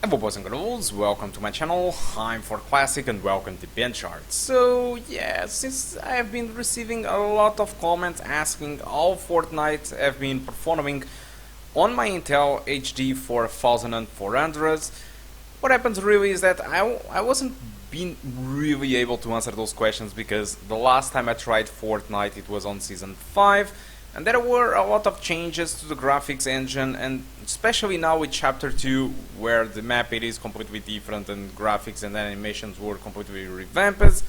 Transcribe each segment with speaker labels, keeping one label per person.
Speaker 1: Hello boys and girls, welcome to my channel. I'm Classic and welcome to BenchART. So yeah, since I have been receiving a lot of comments asking how Fortnite have been performing on my Intel HD 4400, what happens really is that I wasn't being really able to answer those questions because the last time I tried Fortnite it was on Season 5 and there were a lot of changes to the graphics engine, and especially now with Chapter 2 where the map it is completely different and graphics and animations were completely revamped.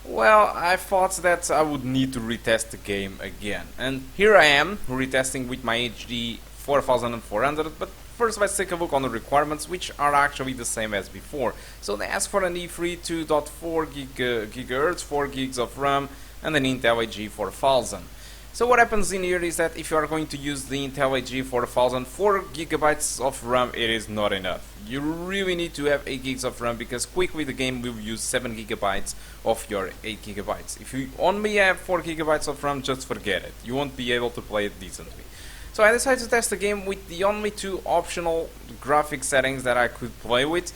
Speaker 1: Well, I thought that I would need to retest the game again, and here I am retesting with my HD 4400. But first let's take a look on the requirements, which are actually the same as before. So they ask for an E3 2.4 GHz, 4 gigs of RAM and an Intel AG 4000. So what happens in here is that if you are going to use the Intel AG 4000, 4 gigabytes of RAM it is not enough. You really need to have 8 gigs of RAM because quickly the game will use 7 gigabytes of your 8 gigabytes. If you only have 4 gigabytes of RAM, just forget it. You won't be able to play it decently. So I decided to test the game with the only two optional graphic settings that I could play with.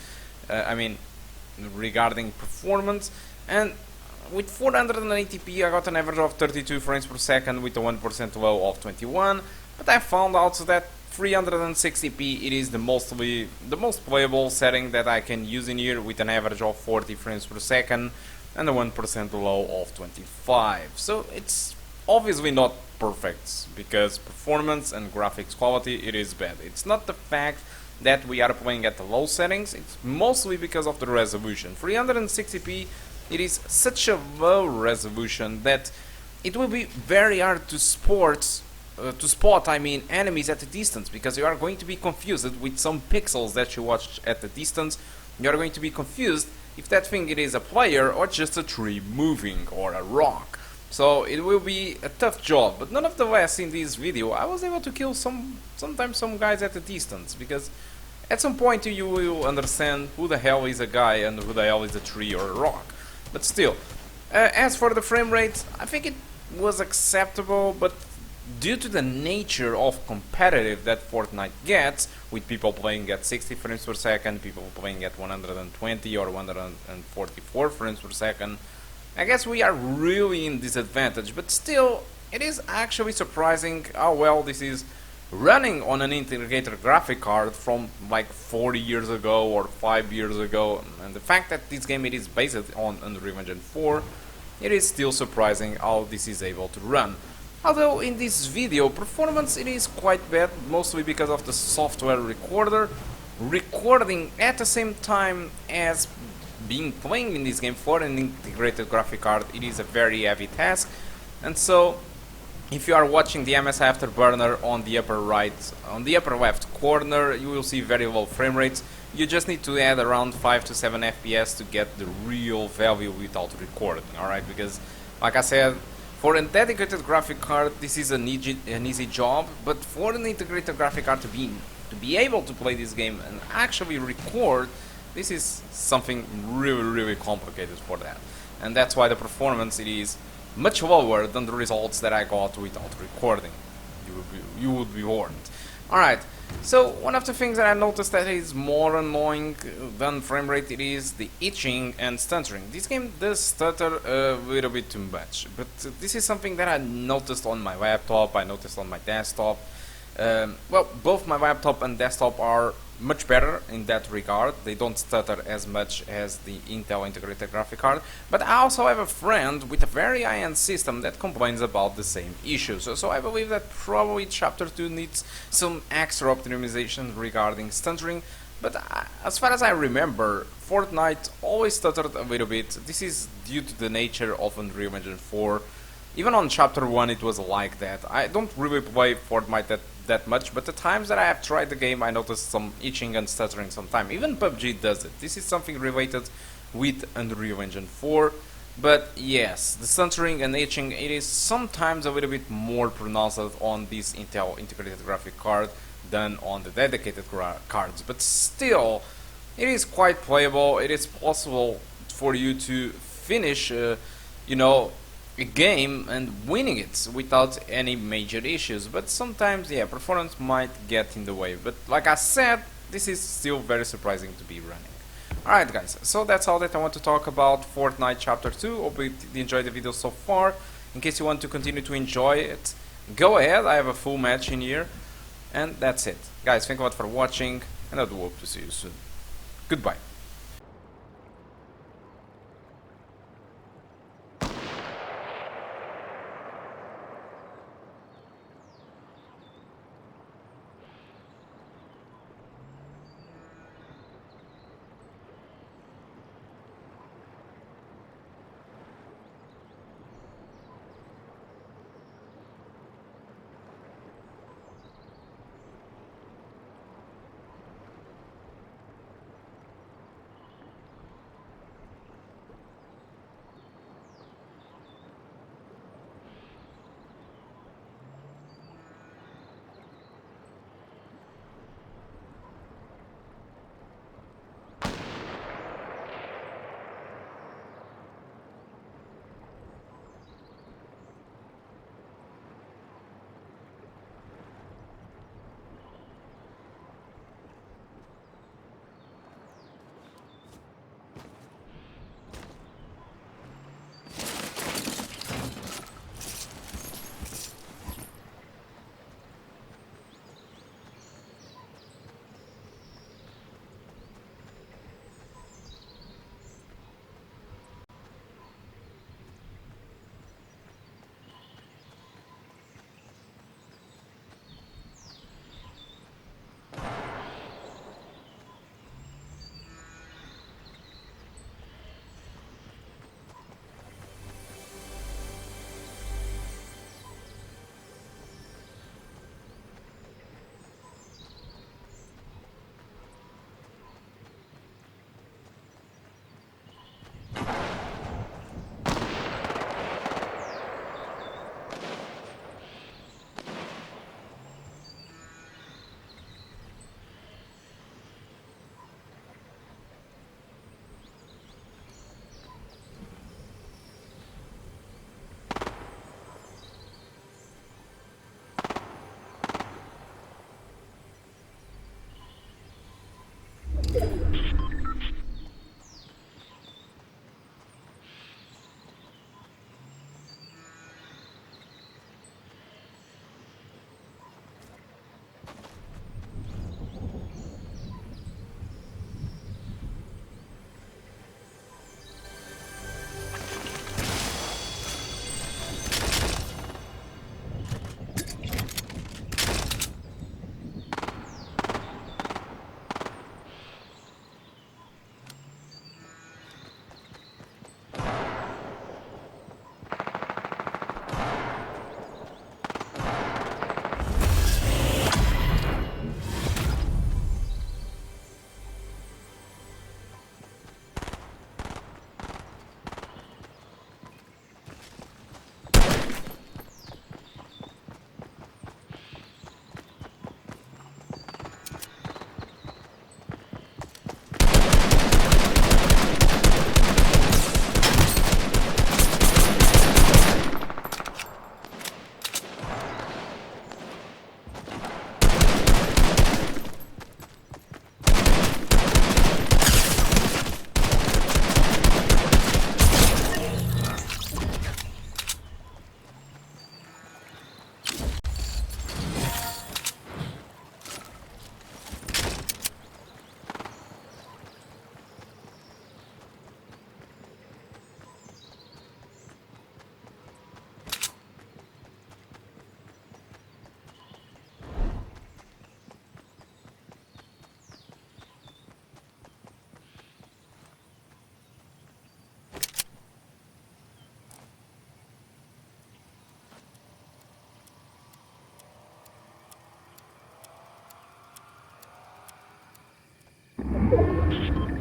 Speaker 1: Regarding performance, and with 480p I got an average of 32 frames per second with a 1% low of 21, but I found out that 360p it is the most playable setting that I can use in here with an average of 40 frames per second and a 1% low of 25. So it's obviously not perfect because performance and graphics quality it is bad. It's not the fact that we are playing at the low settings, it's mostly because of the resolution. 360p it is such a low resolution that it will be very hard to spot enemies at a distance, because you are going to be confused with some pixels that you watch at the distance. You are going to be confused if that thing it is a player or just a tree moving or a rock. So it will be a tough job, but nonetheless in this video I was able to kill sometimes some guys at a distance, because at some point you will understand who the hell is a guy and who the hell is a tree or a rock. But still, as for the frame rate, I think it was acceptable, but due to the nature of competitive that Fortnite gets, with people playing at 60 frames per second, people playing at 120 or 144 frames per second, I guess we are really in disadvantage. But still, it is actually surprising how well this is running on an integrated graphic card from like 40 years ago or 5 years ago, and the fact that this game it is based on Unreal Engine 4, it is still surprising how this is able to run. Although in this video performance it is quite bad, mostly because of the software recorder recording at the same time as playing in this game for an integrated graphic card. It is a very heavy task, and so if you are watching the MS Afterburner on the upper left corner, you will see very low frame rates. You just need to add around 5 to 7 FPS to get the real value without recording, alright? Because, like I said, for a dedicated graphic card, this is an easy job, but for an integrated graphic card to be able to play this game and actually record, this is something really complicated for that. And that's why the performance it is much lower than the results that I got without recording. You would be warned. Alright, so one of the things that I noticed that is more annoying than frame rate, it is the itching and stuttering. This game does stutter a little bit too much, but this is something that I noticed on my laptop, I noticed on my desktop. Well, both my laptop and desktop are much better in that regard. They don't stutter as much as the Intel integrated graphic card, but I also have a friend with a very high-end system that complains about the same issue. So I believe that probably Chapter 2 needs some extra optimization regarding stuttering, but as far as I remember, Fortnite always stuttered a little bit. This is due to the nature of Unreal Engine 4. Even on Chapter 1 it was like that. I don't really play Fortnite that much, but the times that I have tried the game I noticed some itching and stuttering sometimes. Even PUBG does it. This is something related with Unreal Engine 4, but yes, the stuttering and itching it is sometimes a little bit more pronounced on this Intel integrated graphic card than on the dedicated cards, but still it is quite playable. It is possible for you to finish a game and winning it without any major issues, but sometimes yeah, performance might get in the way. But like I said, this is still very surprising to be running. Alright guys, so that's all that I want to talk about Fortnite Chapter 2. Hope you enjoyed the video so far. In case you want to continue to enjoy it, go ahead, I have a full match in here. And that's it. Guys, thank you a lot for watching, and I do hope to see you soon. Goodbye.
Speaker 2: You